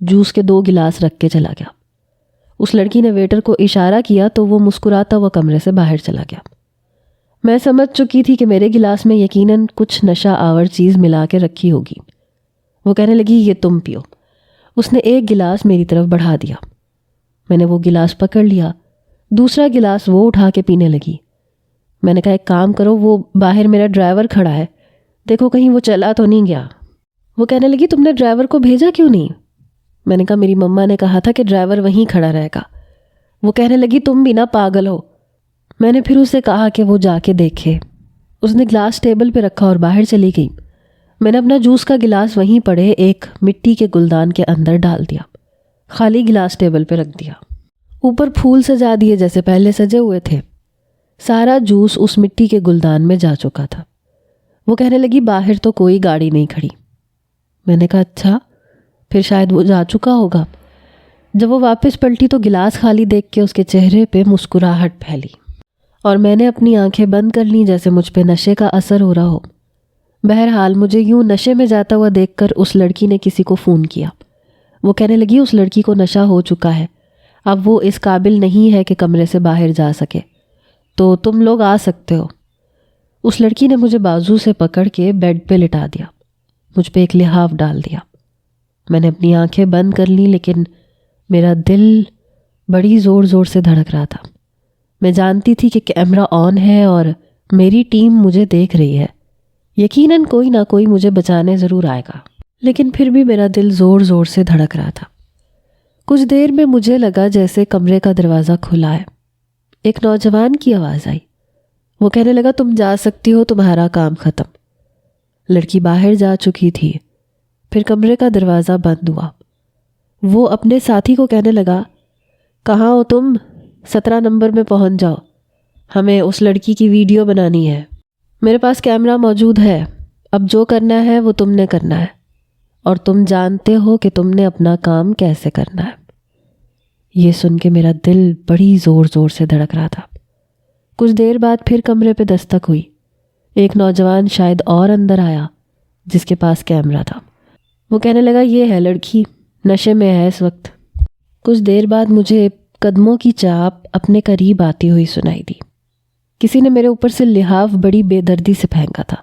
Juice کے 2 glass رکھ کے چلا گیا۔ اس لڑکی نے ویٹر کو اشارہ کیا تو وہ مسکراتا ہوا کمرے سے باہر چلا گیا۔ میں سمجھ چکی تھی کہ میرے گلاس میں یقیناً کچھ نشہ آور چیز ملا کے رکھی ہوگی۔ وہ کہنے لگی یہ تم پیو۔ اس نے 1 گلاس میری طرف بڑھا دیا۔ میں نے وہ گلاس پکڑ لیا، دوسرا گلاس وہ اٹھا کے پینے لگی۔ میں نے کہا ایک کام کرو، وہ باہر میرا ڈرائیور کھڑا ہے، دیکھو کہیں وہ چلا تو نہیں گیا۔ وہ کہنے لگی تم نے ڈرائیور کو بھیجا کیوں نہیں؟ میں نے کہا میری مما نے کہا تھا کہ ڈرائیور وہیں کھڑا رہے گا۔ وہ کہنے لگی تم بھی نہ پاگل ہو۔ میں نے پھر اسے کہا کہ وہ جا کے دیکھے۔ اس نے گلاس ٹیبل پہ رکھا اور باہر چلی گئی۔ میں نے اپنا جوس کا گلاس وہیں پڑے ایک مٹی کے گلدان کے اندر ڈال دیا، خالی گلاس ٹیبل پہ رکھ دیا، اوپر پھول سجا دیے جیسے پہلے سجے ہوئے تھے۔ سارا جوس اس مٹی کے گلدان میں جا چکا تھا۔ وہ کہنے لگی باہر تو کوئی گاڑی نہیں کھڑی۔ میں نے کہا اچھا، پھر شاید وہ جا چکا ہوگا۔ جب وہ واپس پلٹی تو گلاس خالی دیکھ کے اس کے چہرے پہ مسکراہٹ پھیلی اور میں نے اپنی آنکھیں بند کر لیں جیسے مجھ پہ نشے کا اثر ہو رہا ہو۔ بہرحال مجھے یوں نشے میں جاتا ہوا دیکھ کر اس لڑکی نے کسی کو فون کیا۔ وہ کہنے لگی اس لڑکی کو نشہ ہو چکا ہے، اب وہ اس قابل نہیں ہے کہ کمرے سے باہر جا سکے، تو تم لوگ آ سکتے ہو۔ اس لڑکی نے مجھے بازو سے پکڑ کے بیڈ پہ لٹا دیا، مجھ پہ ایک لحاف ڈال دیا۔ میں نے اپنی آنکھیں بند کر لیں لیکن میرا دل بڑی زور زور سے دھڑک رہا تھا۔ میں جانتی تھی کہ کیمرہ آن ہے اور میری ٹیم مجھے دیکھ رہی ہے، یقیناً کوئی نہ کوئی مجھے بچانے ضرور آئے گا، لیکن پھر بھی میرا دل زور زور سے دھڑک رہا تھا۔ کچھ دیر میں مجھے لگا جیسے کمرے کا دروازہ کھلا ہے۔ ایک نوجوان کی آواز آئی۔ وہ کہنے لگا تم جا سکتی ہو، تمہارا کام ختم۔ لڑکی باہر جا چکی تھی۔ پھر کمرے کا دروازہ بند ہوا۔ وہ اپنے ساتھی کو کہنے لگا کہاں ہو تم؟ 17 نمبر میں پہنچ جاؤ، ہمیں اس لڑکی کی ویڈیو بنانی ہے۔ میرے پاس کیمرہ موجود ہے، اب جو کرنا ہے وہ تم نے کرنا ہے، اور تم جانتے ہو کہ تم نے اپنا کام کیسے کرنا ہے۔ یہ سن کے میرا دل بڑی زور زور سے دھڑک رہا تھا۔ کچھ دیر بعد پھر کمرے پہ دستک ہوئی۔ ایک نوجوان شاید اور اندر آیا جس کے پاس کیمرہ تھا۔ وہ کہنے لگا یہ ہے لڑکی، نشے میں ہے اس وقت۔ کچھ دیر بعد مجھے قدموں کی چاپ اپنے قریب آتی ہوئی سنائی دی۔ کسی نے میرے اوپر سے لحاف بڑی بے دردی سے پھینکا تھا۔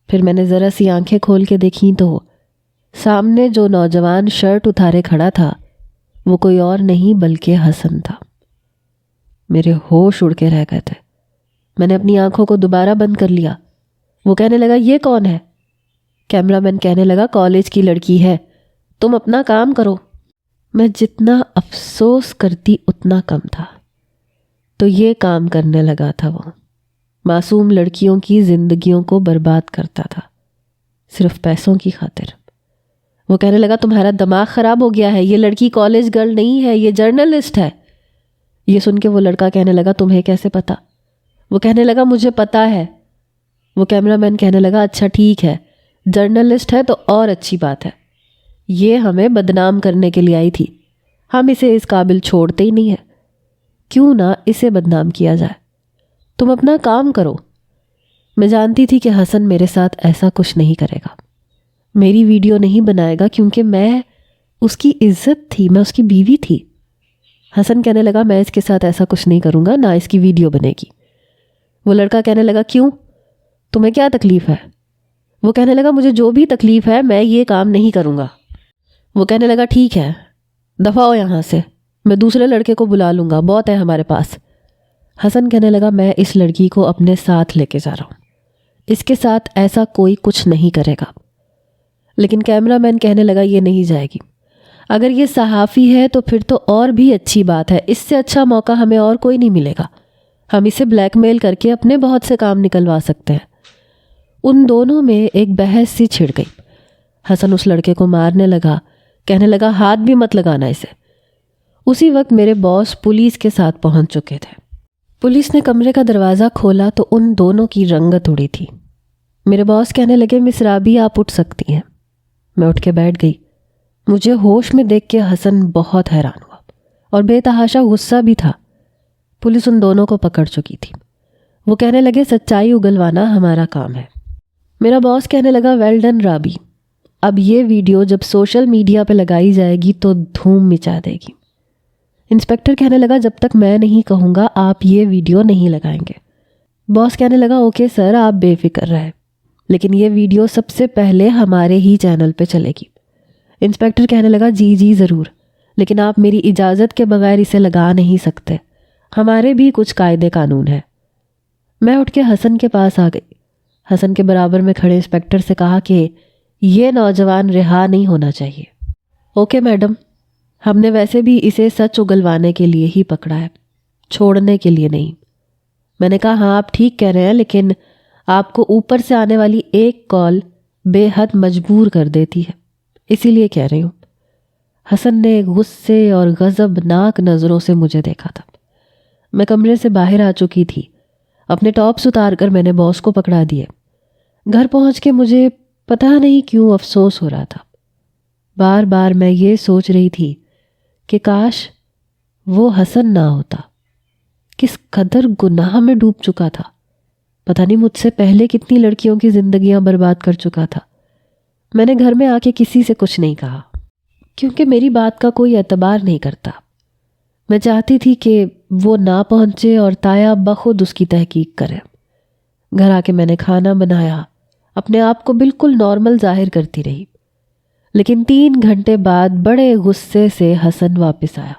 پھر میں نے ذرا سی آنکھیں کھول کے دیکھیں تو سامنے جو نوجوان شرٹ اتارے کھڑا تھا وہ کوئی اور نہیں بلکہ حسن تھا۔ میرے ہوش اڑ کے رہ گئے تھے۔ میں نے اپنی آنکھوں کو دوبارہ بند کر لیا۔ وہ کہنے لگا یہ کون ہے؟ کیمرہ مین کہنے لگا کالج کی لڑکی ہے، تم اپنا کام کرو۔ میں جتنا افسوس کرتی اتنا کم تھا۔ تو یہ کام کرنے لگا تھا وہ، معصوم لڑکیوں کی زندگیوں کو برباد کرتا تھا صرف پیسوں کی خاطر۔ وہ کہنے لگا تمہارا دماغ خراب ہو گیا ہے، یہ لڑکی کالج گرل نہیں ہے، یہ جرنلسٹ ہے۔ یہ سن کے وہ لڑکا کہنے لگا تمہیں کیسے پتا؟ وہ کہنے لگا مجھے پتا ہے۔ وہ کیمرہ مین کہنے لگا اچھا ٹھیک ہے، جرنلسٹ ہے تو اور اچھی بات ہے، یہ ہمیں بدنام کرنے کے لیے آئی تھی، ہم اسے اس قابل چھوڑتے ہی نہیں ہیں، کیوں نہ اسے بدنام کیا جائے، تم اپنا کام کرو۔ میں جانتی تھی کہ حسن میرے ساتھ ایسا کچھ نہیں کرے گا، میری ویڈیو نہیں بنائے گا، کیونکہ میں اس کی عزت تھی، میں اس کی بیوی تھی۔ حسن کہنے لگا میں اس کے ساتھ ایسا کچھ نہیں کروں گا، نہ اس کی ویڈیو بنے گی۔ وہ لڑکا کہنے لگا کیوں؟ تمہیں کیا تکلیف ہے؟ وہ کہنے لگا مجھے جو بھی تکلیف ہے میں یہ کام نہیں کروں گا۔ وہ کہنے لگا ٹھیک ہے، دفع ہو یہاں سے، میں دوسرے لڑکے کو بلا لوں گا، بہت ہے ہمارے پاس۔ حسن کہنے لگا میں اس لڑکی کو اپنے ساتھ لے کے جا رہا ہوں، اس کے ساتھ ایسا کوئی کچھ نہیں کرے گا۔ لیکن کیمرہ مین کہنے لگا یہ نہیں جائے گی، اگر یہ صحافی ہے تو پھر تو اور بھی اچھی بات ہے، اس سے اچھا موقع ہمیں اور کوئی نہیں ملے گا، ہم اسے بلیک میل کر کے اپنے بہت سے کام نکلوا سکتے ہیں۔ ان دونوں میں ایک بحث سی چھڑ گئی۔ حسن اس لڑکے کو مارنے لگا، کہنے لگا ہاتھ بھی مت لگانا اسے۔ اسی وقت میرے باس پولیس کے ساتھ پہنچ چکے تھے۔ پولیس نے کمرے کا دروازہ کھولا تو ان دونوں کی رنگت اڑی تھی۔ میرے باس کہنے لگے مس رابی آپ اٹھ سکتی ہیں۔ میں اٹھ کے بیٹھ گئی۔ مجھے ہوش میں دیکھ کے حسن بہت حیران ہوا اور بے تحاشا غصہ بھی تھا۔ پولیس ان دونوں کو پکڑ چکی تھی۔ وہ کہنے لگے سچائی اگلوانا ہمارا کام ہے۔ میرا باس کہنے لگا ویل ڈن رابی، اب یہ ویڈیو جب سوشل میڈیا پہ لگائی جائے گی تو دھوم مچا دے گی۔ انسپیکٹر کہنے لگا جب تک میں نہیں کہوں گا آپ یہ ویڈیو نہیں لگائیں گے۔ باس کہنے لگا اوکے سر، آپ بے فکر رہیں، لیکن یہ ویڈیو سب سے پہلے ہمارے ہی چینل پہ چلے گی۔ انسپیکٹر کہنے لگا جی ضرور، لیکن آپ میری اجازت کے بغیر اسے لگا نہیں سکتے، ہمارے بھی کچھ قاعدے قانون ہیں۔ میں اٹھ کے حسن کے پاس آ گئی۔ حسن کے برابر میں کھڑے انسپیکٹر سے کہا کہ یہ نوجوان رہا نہیں ہونا چاہیے۔ اوکے میڈم، ہم نے ویسے بھی اسے سچ اگلوانے کے لیے ہی پکڑا ہے، چھوڑنے کے لیے نہیں۔ میں نے کہا ہاں آپ ٹھیک کہہ رہے ہیں، لیکن آپ کو اوپر سے آنے والی ایک کال بے حد مجبور کر دیتی ہے، اسی لیے کہہ رہی ہوں۔ حسن نے غصے اور غضبناک نظروں سے مجھے دیکھا تھا۔ میں کمرے سے باہر آ چکی تھی۔ اپنے ٹاپس اتار کر میں نے باس کو پکڑا دیے۔ گھر پہنچ کے مجھے پتہ نہیں کیوں افسوس ہو رہا تھا۔ بار بار میں یہ سوچ رہی تھی کہ کاش وہ حسن نہ ہوتا، کس قدر گناہ میں ڈوب چکا تھا، پتہ نہیں مجھ سے پہلے کتنی لڑکیوں کی زندگیاں برباد کر چکا تھا۔ میں نے گھر میں آ کے کسی سے کچھ نہیں کہا، کیونکہ میری بات کا کوئی اعتبار نہیں کرتا۔ میں چاہتی تھی کہ وہ نہ پہنچے اور تایا بخود اس کی تحقیق کرے۔ گھر آ کے میں نے کھانا بنایا، اپنے آپ کو بالکل نارمل ظاہر کرتی رہی، لیکن 3 گھنٹے بعد بڑے غصے سے حسن واپس آیا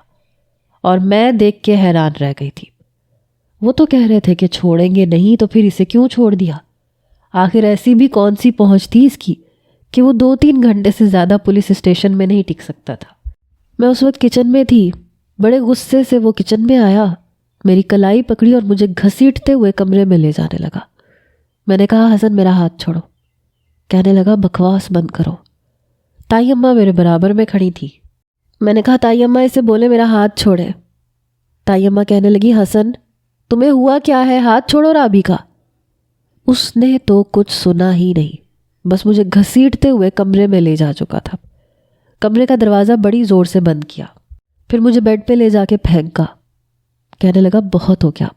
اور میں دیکھ کے حیران رہ گئی تھی۔ وہ تو کہہ رہے تھے کہ چھوڑیں گے نہیں، تو پھر اسے کیوں چھوڑ دیا؟ آخر ایسی بھی کون سی پہنچ تھی اس کی کہ وہ 2-3 گھنٹے سے زیادہ پولیس اسٹیشن میں نہیں ٹک سکتا تھا۔ میں اس وقت کچن میں تھی، بڑے غصے سے وہ کچن میں آیا، میری کلائی پکڑی اور مجھے گھسیٹتے ہوئے کمرے میں لے جانے لگا۔ میں نے کہا حسن میرا ہاتھ چھوڑو۔ کہنے لگا بکواس بند کرو۔ تائی اماں میرے برابر میں کھڑی تھی۔ میں نے کہا تائی اماں اسے بولے میرا ہاتھ چھوڑے۔ تائی اماں کہنے لگی حسن تمہیں ہوا کیا ہے، ہاتھ چھوڑو رابی کا۔ اس نے تو کچھ سنا ہی نہیں، بس مجھے گھسیٹتے ہوئے کمرے میں لے جا چکا تھا۔ کمرے کا دروازہ بڑی زور سے بند کیا، پھر مجھے بیڈ پہ لے جا کے پھینکا۔ کہنے لگا بہت ہو گیا،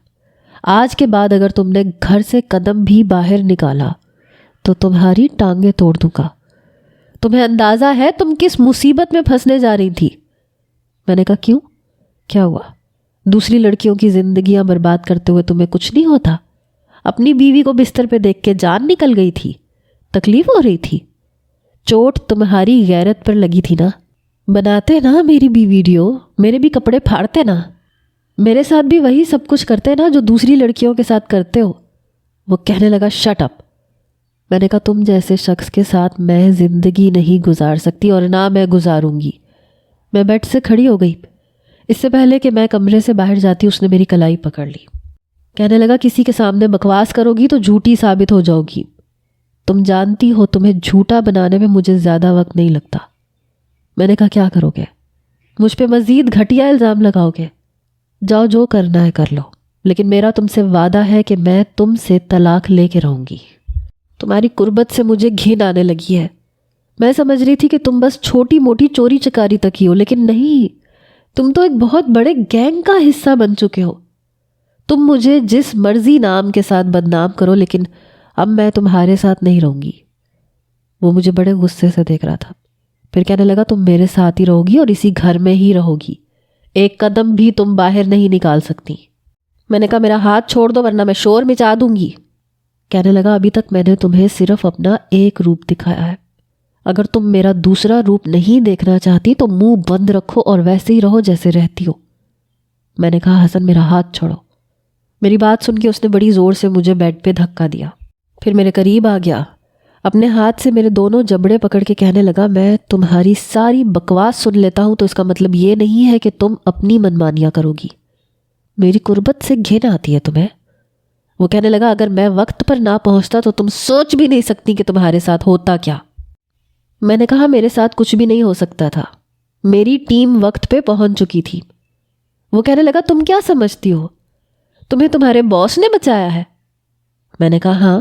آج کے بعد اگر تم نے گھر سے قدم بھی باہر نکالا تو تمہاری ٹانگیں توڑ دوں گا۔ تمہیں اندازہ ہے تم کس مصیبت میں پھنسنے جا رہی تھی؟ میں نے کہا کیوں، کیا ہوا؟ دوسری لڑکیوں کی زندگیاں برباد کرتے ہوئے تمہیں کچھ نہیں ہوتا؟ اپنی بیوی کو بستر پہ دیکھ کے جان نکل گئی تھی، تکلیف ہو رہی تھی، چوٹ تمہاری غیرت پر لگی تھی نا؟ بناتے نا میری بھی ویڈیو، میرے بھی کپڑے پھاڑتے نا، میرے ساتھ بھی وہی سب کچھ کرتے نا جو دوسری لڑکیوں کے ساتھ کرتے ہو۔ وہ کہنے لگا شٹ اپ۔ میں نے کہا تم جیسے شخص کے ساتھ میں زندگی نہیں گزار سکتی اور نہ میں گزاروں گی۔ میں بیڈ سے کھڑی ہو گئی۔ اس سے پہلے کہ میں کمرے سے باہر جاتی اس نے میری کلائی پکڑ لی۔ کہنے لگا کسی کے سامنے بکواس کرو گی تو جھوٹی ثابت ہو جاؤ گی۔ تم جانتی ہو تمہیں جھوٹا بنانے میں مجھے زیادہ وقت نہیں لگتا۔ میں نے کہا کیا کرو گے؟ مجھ پہ مزید گھٹیا الزام لگاؤ گے؟ جاؤ جو کرنا ہے کر لو، لیکن میرا تم سے وعدہ ہے کہ میں تم سے طلاق لے کے رہوں گی۔ تمہاری قربت سے مجھے گھن آنے لگی ہے۔ میں سمجھ رہی تھی کہ تم بس چھوٹی موٹی چوری چکاری تک ہی ہو، لیکن نہیں، تم تو ایک بہت بڑے گینگ کا حصہ بن چکے ہو۔ تم مجھے جس مرضی نام کے ساتھ بدنام کرو، لیکن اب میں تمہارے ساتھ نہیں رہوں گی۔ وہ مجھے بڑے غصے سے دیکھ رہا تھا، پھر کہنے لگا تم میرے ساتھ ہی رہو گی اور اسی گھر میں ہی رہو گی، ایک قدم بھی تم باہر نہیں نکال سکتی۔ میں نے کہا میرا ہاتھ چھوڑ دو ورنہ میں شور مچا دوں گی۔ کہنے لگا ابھی تک میں نے تمہیں صرف اپنا ایک روپ دکھایا ہے، اگر تم میرا دوسرا روپ نہیں دیکھنا چاہتی تو منہ بند رکھو اور ویسے ہی رہو جیسے رہتی ہو۔ میں نے کہا حسن میرا ہاتھ چھوڑو۔ میری بات سن کے اس نے بڑی زور سے مجھے بیڈ پہ دھکا دیا، پھر میرے قریب آ گیا، اپنے ہاتھ سے میرے دونوں جبڑے پکڑ کے کہنے لگا میں تمہاری ساری بکواس سن لیتا ہوں تو اس کا مطلب یہ نہیں ہے کہ تم اپنی منمانیاں کرو گی۔ میری قربت سے گھن آتی ہے تمہیں؟ وہ کہنے لگا اگر میں وقت پر نہ پہنچتا تو تم سوچ بھی نہیں سکتی کہ تمہارے ساتھ ہوتا کیا۔ میں نے کہا میرے ساتھ کچھ بھی نہیں ہو سکتا تھا، میری ٹیم وقت پہ پہنچ چکی تھی۔ وہ کہنے لگا تم کیا سمجھتی ہو، تمہیں تمہارے باس نے بچایا ہے؟ میں نے کہا ہاں۔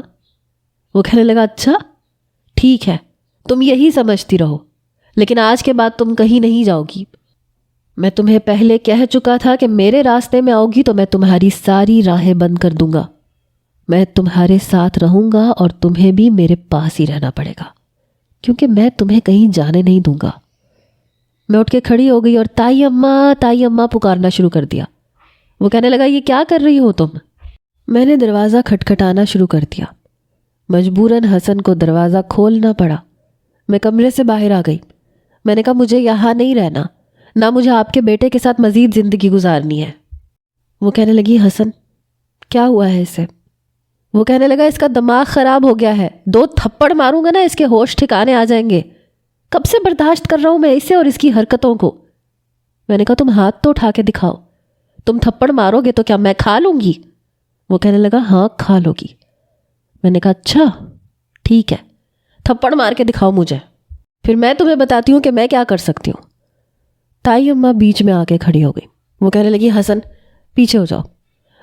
وہ کہنے لگا اچھا ٹھیک ہے، تم یہی سمجھتی رہو، لیکن آج کے بعد تم کہیں نہیں جاؤ گی۔ میں تمہیں پہلے کہہ چکا تھا کہ میرے راستے میں آؤ گی تو میں تمہاری ساری راہیں بند کر دوں گا۔ میں تمہارے ساتھ رہوں گا اور تمہیں بھی میرے پاس ہی رہنا پڑے گا۔ کیونکہ میں تمہیں کہیں جانے نہیں دوں گا۔ میں اٹھ کے کھڑی ہو گئی اور تائی اماں پکارنا شروع کر دیا۔ وہ کہنے لگا یہ کیا کر رہی ہو تم؟ میں نے دروازہ کھٹکھٹانا شروع کر دیا۔ مجبوراً حسن کو دروازہ کھولنا پڑا۔ میں کمرے سے باہر آ گئی۔ میں نے کہا مجھے یہاں نہیں رہنا، نہ مجھے آپ کے بیٹے کے ساتھ مزید زندگی گزارنی ہے۔ وہ کہنے لگی حسن کیا ہوا ہے اسے؟ وہ کہنے لگا اس کا دماغ خراب ہو گیا ہے، 2 تھپڑ ماروں گا نا اس کے ہوش ٹھکانے آ جائیں گے۔ کب سے برداشت کر رہا ہوں میں اسے اور اس کی حرکتوں کو۔ میں نے کہا تم ہاتھ تو اٹھا کے دکھاؤ، تم تھپڑ مارو گے تو کیا میں کھا لوں گی؟ وہ کہنے لگا ہاں کھا لو گی۔ میں نے کہا اچھا ٹھیک ہے، تھپڑ مار کے دکھاؤ مجھے، پھر میں تمہیں بتاتی ہوں کہ میں کیا کر سکتی ہوں۔ تائی اماں بیچ میں آ کے کھڑی ہو گئی۔ وہ کہنے لگی حسن پیچھے ہو جاؤ۔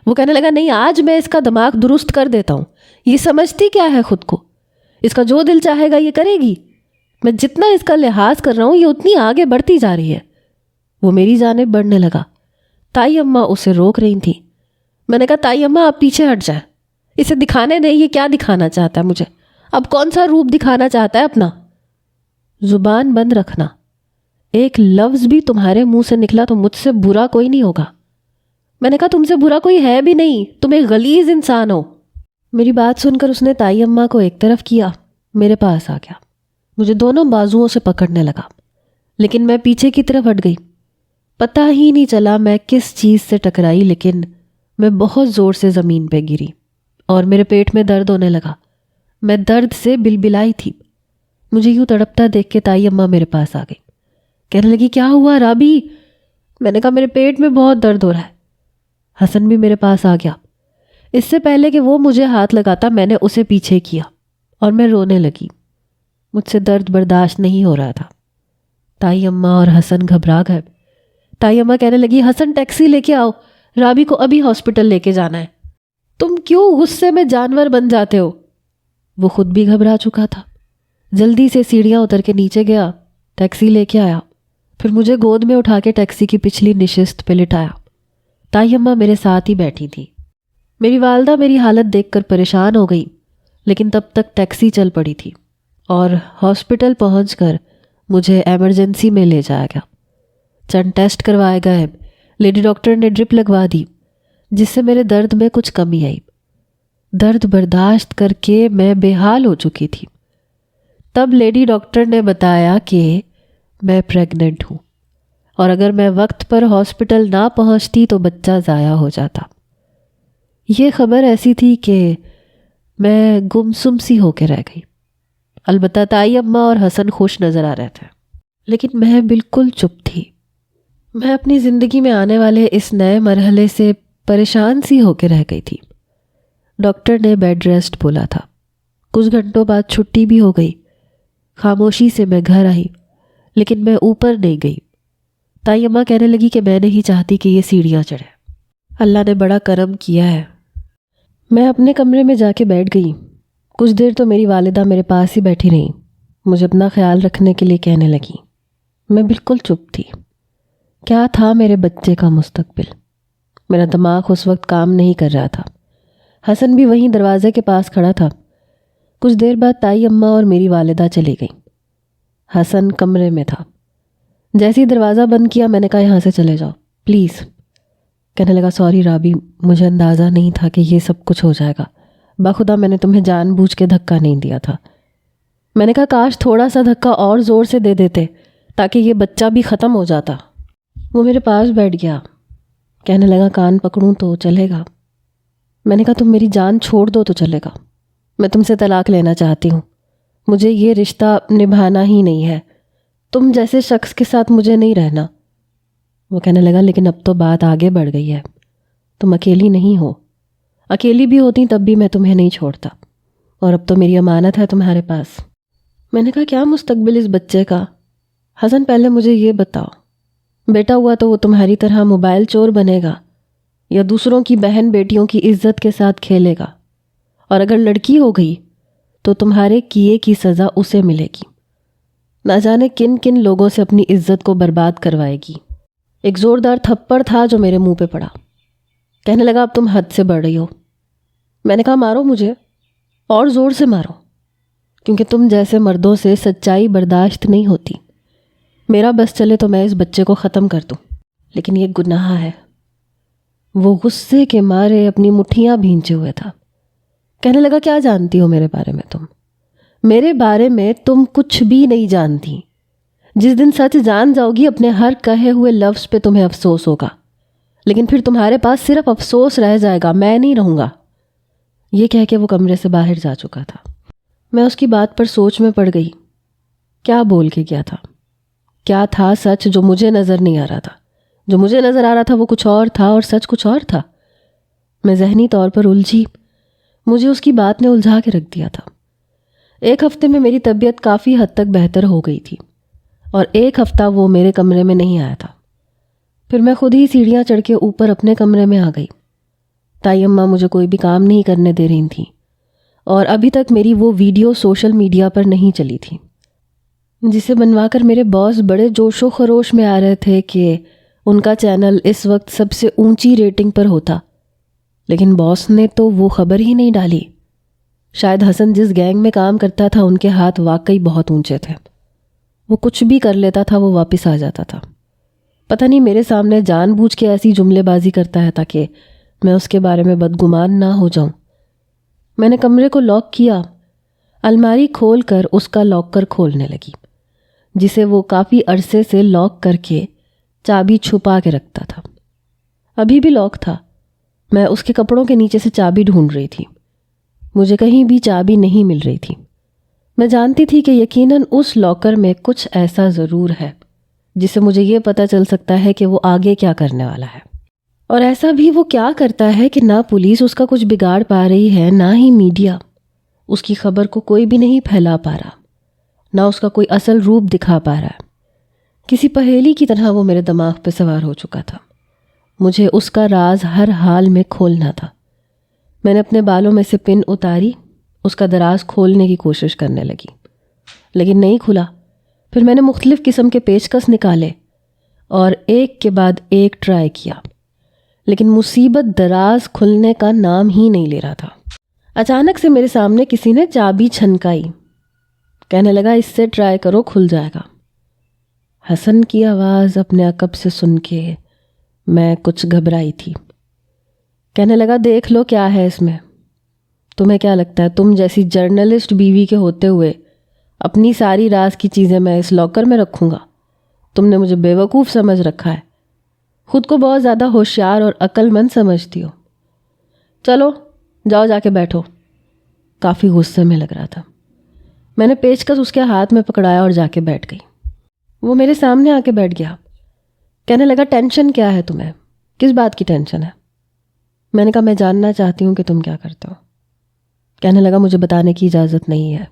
وہ کہنے لگا نہیں آج میں اس کا دماغ درست کر دیتا ہوں، یہ سمجھتی کیا ہے خود کو، اس کا جو دل چاہے گا یہ کرے گی۔ میں جتنا اس کا لحاظ کر رہا ہوں یہ اتنی آگے بڑھتی جا رہی ہے۔ وہ میری جانب بڑھنے لگا۔ تائی اماں اسے روک رہی تھیں۔ میں نے کہا تائی اماں آپ پیچھے ہٹ جائیں، اسے دکھانے دیں یہ کیا دکھانا چاہتا ہے مجھے، اب کون سا روپ دکھانا چاہتا ہے اپنا۔ زبان بند رکھنا، ایک لفظ بھی تمہارے منہ سے نکلا تو مجھ سے برا کوئی نہیں ہوگا۔ میں نے کہا تم سے برا کوئی ہے بھی نہیں، تم ایک غلیظ انسان ہو۔ میری بات سن کر اس نے تائی اماں کو ایک طرف کیا، میرے پاس آ گیا، مجھے دونوں بازوؤں سے پکڑنے لگا، لیکن میں پیچھے کی طرف ہٹ گئی۔ پتہ ہی نہیں چلا میں کس چیز سے ٹکرائی، لیکن میں بہت زور سے زمین پہ گری اور میرے پیٹ میں درد ہونے لگا۔ میں درد سے بلبلائی تھی۔ مجھے یوں تڑپتا دیکھ کے تائی اماں میرے پاس آ گئی، کہنے لگی کیا ہوا رابی؟ میں نے کہا میرے پیٹ میں بہت درد ہو رہا ہے۔ حسن بھی میرے پاس آ گیا۔ اس سے پہلے کہ وہ مجھے ہاتھ لگاتا میں نے اسے پیچھے کیا اور میں رونے لگی۔ مجھ سے درد برداشت نہیں ہو رہا تھا۔ تائی اماں اور حسن گھبرا گئے۔ تائی اماں کہنے لگی حسن ٹیکسی لے کے آؤ، رابی کو ابھی ہاسپٹل لے کے جانا ہے۔ تم کیوں غصے میں جانور بن جاتے ہو؟ وہ خود بھی گھبرا چکا تھا۔ جلدی سے سیڑھیاں اتر کے نیچے گیا، ٹیکسی لے کے آیا، پھر مجھے گود میں اٹھا کے ٹیکسی کی پچھلی نشست پہ لٹایا۔ تائی اماں میرے ساتھ ہی بیٹھی تھی۔ میری والدہ میری حالت دیکھ کر پریشان ہو گئی، لیکن تب تک ٹیکسی چل پڑی تھی اور ہاسپٹل پہنچ کر مجھے ایمرجنسی میں لے جایا گیا۔ چند ٹیسٹ کروائے گئے، لیڈی ڈاکٹر نے ڈرپ لگوا دی جس سے میرے درد میں کچھ کمی آئی۔ درد برداشت کر کے میں بے حال ہو چکی تھی۔ تب لیڈی ڈاکٹر نے بتایا کہ میں پریگننٹ ہوں اور اگر میں وقت پر ہاسپٹل نہ پہنچتی تو بچہ ضائع ہو جاتا۔ یہ خبر ایسی تھی کہ میں گمسم سی ہو کے رہ گئی۔ البتہ تائی اماں اور حسن خوش نظر آ رہے تھے، لیکن میں بالکل چپ تھی۔ میں اپنی زندگی میں آنے والے اس نئے مرحلے سے پریشان سی ہو کے رہ گئی تھی۔ ڈاکٹر نے بیڈ ریسٹ بولا تھا۔ کچھ گھنٹوں بعد چھٹی بھی ہو گئی۔ خاموشی سے میں گھر آئی، لیکن میں اوپر نہیں گئی۔ تائی اماں کہنے لگی کہ میں نہیں چاہتی کہ یہ سیڑھیاں چڑھے۔ اللہ نے بڑا کرم کیا ہے۔ میں اپنے کمرے میں جا کے بیٹھ گئی۔ کچھ دیر تو میری والدہ میرے پاس ہی بیٹھی رہیں، مجھے اپنا خیال رکھنے کے لیے کہنے لگی۔ میں بالکل چپ تھی۔ کیا تھا میرے بچے کا مستقبل؟ میرا دماغ اس وقت کام نہیں کر رہا تھا۔ حسن بھی وہیں دروازے کے پاس کھڑا تھا۔ کچھ دیر بعد تائی اماں اور میری والدہ چلی گئیں۔ حسن کمرے میں تھا۔ جیسے ہی دروازہ بند کیا میں نے کہا یہاں سے چلے جاؤ پلیز۔ کہنے لگا سوری رابی، مجھے اندازہ نہیں تھا کہ یہ سب کچھ ہو جائے گا، بخدا میں نے تمہیں جان بوجھ کے دھکا نہیں دیا تھا۔ میں نے کہا کاش تھوڑا سا دھکا اور زور سے دے دیتے تاکہ یہ بچہ بھی ختم ہو جاتا۔ وہ میرے پاس بیٹھ گیا، کہنے لگا کان پکڑوں تو چلے گا؟ میں نے کہا تم میری جان چھوڑ دو تو چلے گا، میں تم سے طلاق لینا چاہتی ہوں، مجھے یہ رشتہ نبھانا ہی نہیں ہے، تم جیسے شخص کے ساتھ مجھے نہیں رہنا۔ وہ کہنے لگا لیکن اب تو بات آگے بڑھ گئی ہے، تم اکیلی نہیں ہو، اکیلی بھی ہوتی تب بھی میں تمہیں نہیں چھوڑتا، اور اب تو میری امانت ہے تمہارے پاس۔ میں نے کہا کیا مستقبل اس بچے کا؟ حسن پہلے مجھے یہ بتاؤ، بیٹا ہوا تو وہ تمہاری طرح موبائل چور بنے گا یا دوسروں کی بہن بیٹیوں کی عزت کے ساتھ کھیلے گا؟ اور اگر لڑکی ہو گئی تو تمہارے کیے کی سزا اسے ملے گی، نہ جانے کن کن لوگوں سے اپنی عزت کو برباد کروائے گی۔ ایک زوردار تھپڑ تھا جو میرے منہ پہ پڑا۔ کہنے لگا اب تم حد سے بڑھ رہی ہو۔ میں نے کہا مارو مجھے، اور زور سے مارو۔ کیونکہ تم جیسے مردوں سے سچائی برداشت نہیں ہوتی۔ میرا بس چلے تو میں اس بچے کو ختم کر دوں، لیکن یہ گناہ ہے۔ وہ غصے کے مارے اپنی مٹھیاں بھینچے ہوئے تھا۔ کہنے لگا کیا جانتی ہو میرے بارے میں تم؟ میرے بارے میں تم کچھ بھی نہیں جانتی۔ جس دن سچ جان جاؤ گی اپنے ہر کہے ہوئے لفظ پہ تمہیں افسوس ہوگا، لیکن پھر تمہارے پاس صرف افسوس رہ جائے گا، میں نہیں رہوں گا۔ یہ کہہ کے وہ کمرے سے باہر جا چکا تھا۔ میں اس کی بات پر سوچ میں پڑ گئی۔ کیا بول کے گیا تھا؟ کیا تھا سچ جو مجھے نظر نہیں آ رہا تھا؟ جو مجھے نظر آ رہا تھا وہ کچھ اور تھا اور سچ کچھ اور تھا۔ میں ذہنی طور پر الجھی۔ مجھے اس کی بات نے الجھا کے رکھ دیا تھا۔ 1 ہفتے میں میری طبیعت کافی حد تک بہتر ہو گئی تھی، اور 1 ہفتہ وہ میرے کمرے میں نہیں آیا تھا۔ پھر میں خود ہی سیڑھیاں چڑھ کے اوپر اپنے کمرے میں آ گئی۔ تائی اماں مجھے کوئی بھی کام نہیں کرنے دے رہی تھیں، اور ابھی تک میری وہ ویڈیو سوشل میڈیا پر نہیں چلی تھی، جسے بنوا کر میرے باس بڑے جوش و خروش میں آ رہے تھے کہ ان کا چینل اس وقت سب سے اونچی ریٹنگ پر ہوتا۔ لیکن باس نے تو وہ خبر ہی نہیں ڈالی۔ شاید حسن جس گینگ میں کام کرتا تھا ان کے ہاتھ واقعی بہت اونچے تھے۔ وہ کچھ بھی کر لیتا تھا، وہ واپس آ جاتا تھا۔ پتہ نہیں میرے سامنے جان بوجھ کے ایسی جملے بازی کرتا ہے تاکہ میں اس کے بارے میں بدگمان نہ ہو جاؤں۔ میں نے کمرے کو لاک کیا، الماری کھول کر اس کا لاکر کھولنے لگی، جسے وہ کافی عرصے سے لاک کر کے چابی چھپا کے رکھتا تھا۔ ابھی بھی لاک تھا۔ میں اس کے کپڑوں کے نیچے سے چابی ڈھونڈ رہی تھی۔ مجھے کہیں بھی چابی نہیں مل رہی تھی۔ میں جانتی تھی کہ یقیناً اس لاکر میں کچھ ایسا ضرور ہے جس سے مجھے یہ پتہ چل سکتا ہے کہ وہ آگے کیا کرنے والا ہے، اور ایسا بھی وہ کیا کرتا ہے کہ نہ پولیس اس کا کچھ بگاڑ پا رہی ہے، نہ ہی میڈیا۔ اس کی خبر کو کوئی بھی نہیں پھیلا پا رہا، نہ اس کا کوئی اصل روپ دکھا پا رہا ہے۔ کسی پہیلی کی طرح وہ میرے دماغ پہ سوار ہو چکا تھا۔ مجھے اس کا راز ہر حال میں کھولنا تھا۔ میں نے اپنے بالوں میں سے پن اتاری، اس کا دراز کھولنے کی کوشش کرنے لگی، لیکن نہیں کھلا۔ پھر میں نے مختلف قسم کے پیچکس نکالے اور ایک کے بعد ایک ٹرائی کیا، لیکن مصیبت دراز کھلنے کا نام ہی نہیں لے رہا تھا۔ اچانک سے میرے سامنے کسی نے چابی چھنکائی۔ کہنے لگا اس سے ٹرائی کرو، کھل جائے گا۔ حسن کی آواز اپنے عقب سے سن کے میں کچھ گھبرائی تھی۔ کہنے لگا دیکھ لو کیا ہے اس میں۔ تمہیں کیا لگتا ہے تم جیسی جرنلسٹ بیوی کے ہوتے ہوئے اپنی ساری راز کی چیزیں میں اس لاکر میں رکھوں گا؟ تم نے مجھے بیوقوف سمجھ رکھا ہے، خود کو بہت زیادہ ہوشیار اور عقل مند سمجھتی ہو۔ چلو جاؤ جا کے بیٹھو۔ کافی غصے میں لگ رہا تھا۔ میں نے پیچکس اس کے ہاتھ میں پکڑایا اور جا کے بیٹھ گئی۔ وہ میرے سامنے آ کے بیٹھ گیا۔ کہنے لگا ٹینشن کیا ہے تمہیں؟ کس بات کی ٹینشن ہے؟ میں نے کہا میں جاننا چاہتی ہوں کہ تم کیا کرتے ہو۔ کہنے لگا مجھے بتانے کی اجازت نہیں ہے،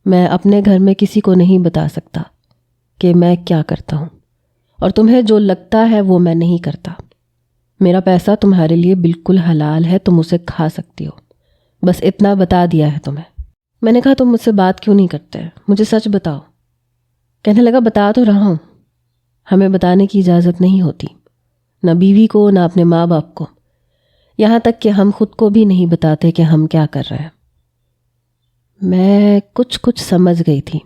میں اپنے گھر میں کسی کو نہیں بتا سکتا کہ میں کیا کرتا ہوں، اور تمہیں جو لگتا ہے وہ میں نہیں کرتا۔ میرا پیسہ تمہارے لیے بالکل حلال ہے، تم اسے کھا سکتی ہو، بس اتنا بتا دیا ہے تمہیں۔ میں نے کہا تم مجھ سے بات کیوں نہیں کرتے؟ مجھے سچ بتاؤ۔ کہنے لگا بتا تو رہا ہوں، ہمیں بتانے کی اجازت نہیں ہوتی، نہ بیوی کو نہ اپنے ماں باپ کو، یہاں تک کہ ہم خود کو بھی نہیں بتاتے کہ ہم کیا کر رہے ہیں۔ میں کچھ سمجھ گئی تھی۔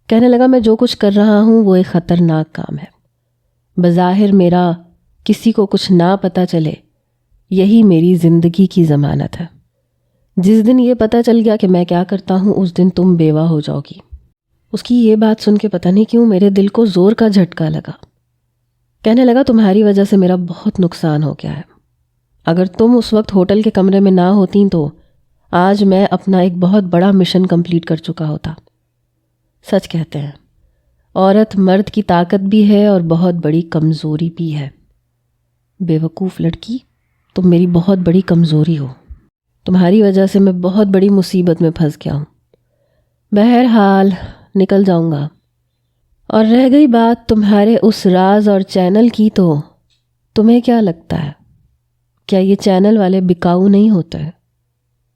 کہنے لگا میں جو کچھ کر رہا ہوں وہ ایک خطرناک کام ہے۔ بظاہر میرا کسی کو کچھ نہ پتہ چلے، یہی میری زندگی کی ضمانت ہے۔ جس دن یہ پتہ چل گیا کہ میں کیا کرتا ہوں اس دن تم بیوہ ہو جاؤ گی۔ اس کی یہ بات سن کے پتہ نہیں کیوں میرے دل کو زور کا جھٹکا لگا۔ کہنے لگا تمہاری وجہ سے میرا بہت نقصان ہو گیا ہے۔ اگر تم اس وقت ہوٹل کے کمرے میں نہ ہوتیں تو آج میں اپنا ایک بہت بڑا مشن کمپلیٹ کر چکا ہوتا۔ سچ کہتے ہیں عورت مرد کی طاقت بھی ہے اور بہت بڑی کمزوری بھی ہے۔ بے وقوف لڑکی، تم میری بہت بڑی کمزوری ہو، تمہاری وجہ سے میں بہت بڑی مصیبت میں پھنس گیا ہوں۔ بہرحال نکل جاؤں گا۔ اور رہ گئی بات تمہارے اس راز اور چینل کی، تو تمہیں کیا لگتا ہے کیا یہ چینل والے بکاؤ نہیں ہوتے؟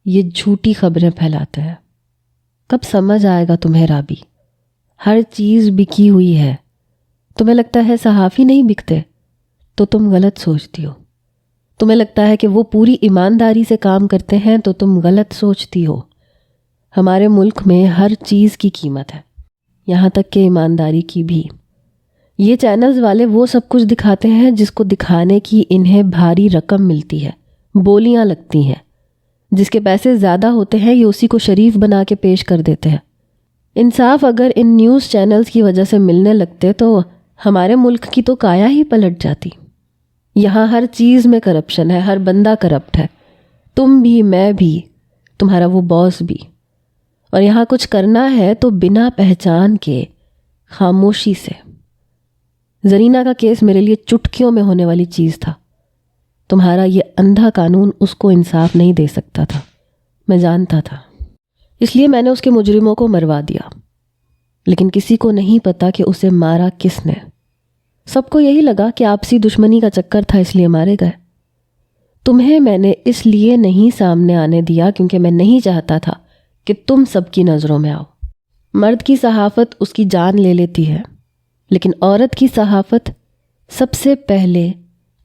یہ جھوٹی خبریں پھیلاتے ہیں۔ کب سمجھ آئے گا تمہیں رابی؟ ہر چیز بکی ہوئی ہے۔ تمہیں لگتا ہے صحافی نہیں بکتے؟ تو تم غلط سوچتی ہو۔ تمہیں لگتا ہے کہ وہ پوری ایمانداری سے کام کرتے ہیں تو تم غلط سوچتی ہو۔ ہمارے ملک میں ہر چیز کی قیمت ہے، یہاں تک کہ ایمانداری کی بھی۔ یہ چینلز والے وہ سب کچھ دکھاتے ہیں جس کو دکھانے کی انہیں بھاری رقم ملتی ہے، بولیاں لگتی ہیں۔ جس کے پیسے زیادہ ہوتے ہیں یہ اسی کو شریف بنا کے پیش کر دیتے ہیں۔ انصاف اگر ان نیوز چینلز کی وجہ سے ملنے لگتے تو ہمارے ملک کی تو کایا ہی پلٹ جاتی۔ یہاں ہر چیز میں کرپشن ہے، ہر بندہ کرپٹ ہے، تم بھی، میں بھی، تمہارا وہ باس بھی۔ اور یہاں کچھ کرنا ہے تو بنا پہچان کے، خاموشی سے۔ زرینہ کا کیس میرے لیے چٹکیوں میں ہونے والی چیز تھا۔ تمہارا یہ اندھا قانون اس کو انصاف نہیں دے سکتا تھا، میں جانتا تھا، اس لیے میں نے اس کے مجرموں کو مروا دیا۔ لیکن کسی کو نہیں پتا کہ اسے مارا کس نے۔ سب کو یہی لگا کہ آپسی دشمنی کا چکر تھا اس لیے مارے گئے۔ تمہیں میں نے اس لیے نہیں سامنے آنے دیا کیونکہ میں نہیں چاہتا تھا کہ تم سب کی نظروں میں آؤ۔ مرد کی صحافت اس کی جان لے لیتی ہے، لیکن عورت کی صحافت سب سے پہلے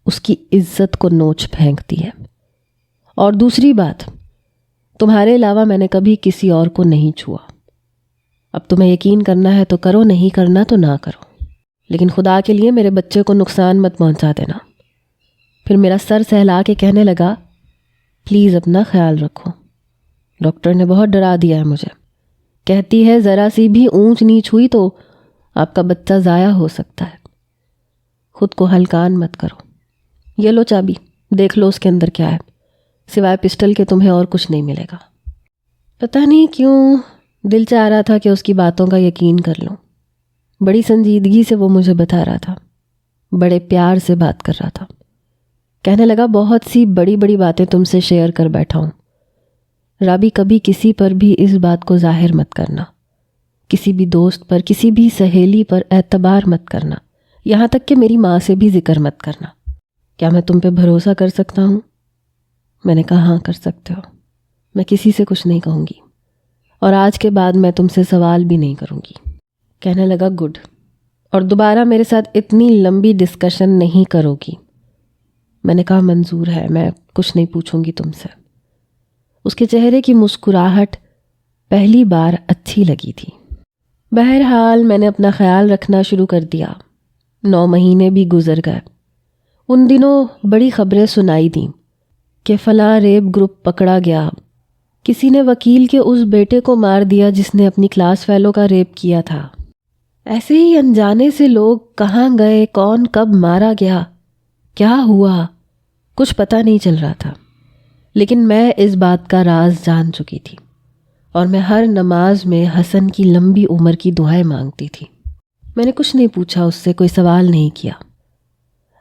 اس کی عزت کو نوچ پھینکتی ہے۔ اور دوسری بات، تمہارے علاوہ میں نے کبھی کسی اور کو نہیں چھوا۔ اب تمہیں یقین کرنا ہے تو کرو، نہیں کرنا تو نہ کرو، لیکن خدا کے لیے میرے بچے کو نقصان مت پہنچا دینا۔ پھر میرا سر سہلا کے کہنے لگا، پلیز اپنا خیال رکھو، ڈاکٹر نے بہت ڈرا دیا ہے مجھے، کہتی ہے ذرا سی بھی اونچ نیچ ہوئی تو آپ کا بچہ ضائع ہو سکتا ہے، خود کو ہلکان مت کرو۔ یہ لو چابی، دیکھ لو اس کے اندر کیا ہے، سوائے پسٹل کے تمہیں اور کچھ نہیں ملے گا۔ پتہ نہیں کیوں دل چاہ رہا تھا کہ اس کی باتوں کا یقین کر لوں۔ بڑی سنجیدگی سے وہ مجھے بتا رہا تھا، بڑے پیار سے بات کر رہا تھا۔ کہنے لگا بہت سی بڑی بڑی باتیں تم سے شیئر کر بیٹھا ہوں، رابی کبھی کسی پر بھی اس بات کو ظاہر مت کرنا، کسی بھی دوست پر، کسی بھی سہیلی پر اعتبار مت کرنا، یہاں تک کہ میری ماں سے بھی ذکر مت کرنا۔ کیا میں تم پہ بھروسہ کر سکتا ہوں؟ میں نے کہا ہاں کر سکتے ہو، میں کسی سے کچھ نہیں کہوں گی، اور آج کے بعد میں تم سے سوال بھی نہیں کروں گی۔ کہنے لگا گڈ، اور دوبارہ میرے ساتھ اتنی لمبی ڈسکشن نہیں کرو گی۔ میں نے کہا منظور ہے، میں کچھ نہیں پوچھوں گی تم سے۔ اس کے چہرے کی مسکراہٹ پہلی بار اچھی لگی تھی۔ بہرحال میں نے اپنا خیال رکھنا شروع کر دیا۔ 9 مہینے بھی گزر گئے۔ ان دنوں بڑی خبریں سنائی دیں کہ فلاں ریپ گروپ پکڑا گیا، کسی نے وکیل کے اس بیٹے کو مار دیا جس نے اپنی کلاس فیلو کا ریپ کیا تھا۔ ایسے ہی انجانے سے لوگ کہاں گئے، کون کب مارا گیا، کیا ہوا، کچھ پتہ نہیں چل رہا تھا۔ لیکن میں اس بات کا راز جان چکی تھی، اور میں ہر نماز میں حسن کی لمبی عمر کی دعائیں مانگتی تھی۔ میں نے کچھ نہیں پوچھا اس سے، کوئی سوال نہیں کیا۔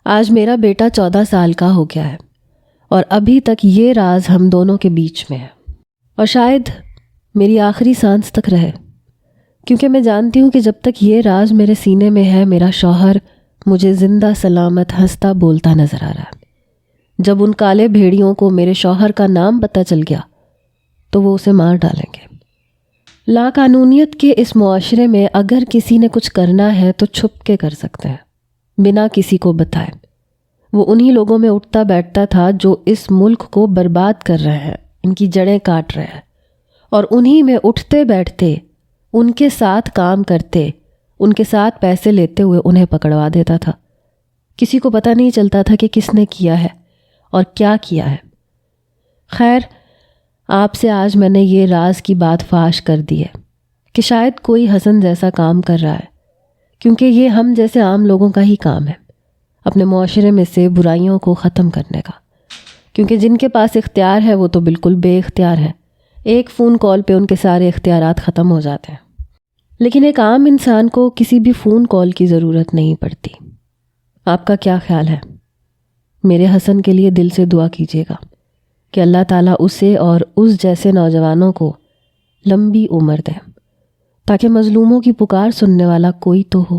آج میرا بیٹا 14 سال کا ہو گیا ہے، اور ابھی تک یہ راز ہم دونوں کے بیچ میں ہے، اور شاید میری آخری سانس تک رہے، کیونکہ میں جانتی ہوں کہ جب تک یہ راز میرے سینے میں ہے میرا شوہر مجھے زندہ سلامت ہنستا بولتا نظر آ رہا ہے۔ جب ان کالے بھیڑیوں کو میرے شوہر کا نام پتہ چل گیا تو وہ اسے مار ڈالیں گے۔ لا قانونیت کے اس معاشرے میں اگر کسی نے کچھ کرنا ہے تو چھپ کے کر سکتے ہیں، بنا کسی کو بتائے۔ وہ انہی لوگوں میں اٹھتا بیٹھتا تھا جو اس ملک کو برباد کر رہے ہیں، ان کی جڑیں کاٹ رہے ہیں، اور انہی میں اٹھتے بیٹھتے، ان کے ساتھ کام کرتے، ان کے ساتھ پیسے لیتے ہوئے انہیں پکڑوا دیتا تھا۔ کسی کو پتہ نہیں چلتا تھا کہ کس نے کیا ہے اور کیا کیا ہے۔ خیر، آپ سے آج میں نے یہ راز کی بات فاش کر دی ہے کہ شاید کوئی حسن جیسا کام کر رہا ہے، کیونکہ یہ ہم جیسے عام لوگوں کا ہی کام ہے، اپنے معاشرے میں سے برائیوں کو ختم کرنے کا، کیونکہ جن کے پاس اختیار ہے وہ تو بالکل بے اختیار ہے، ایک فون کال پہ ان کے سارے اختیارات ختم ہو جاتے ہیں۔ لیکن ایک عام انسان کو کسی بھی فون کال کی ضرورت نہیں پڑتی۔ آپ کا کیا خیال ہے؟ میرے حسن کے لیے دل سے دعا کیجیے گا کہ اللہ تعالیٰ اسے اور اس جیسے نوجوانوں کو لمبی عمر دے، تاکہ مظلوموں کی پکار سننے والا کوئی تو ہو۔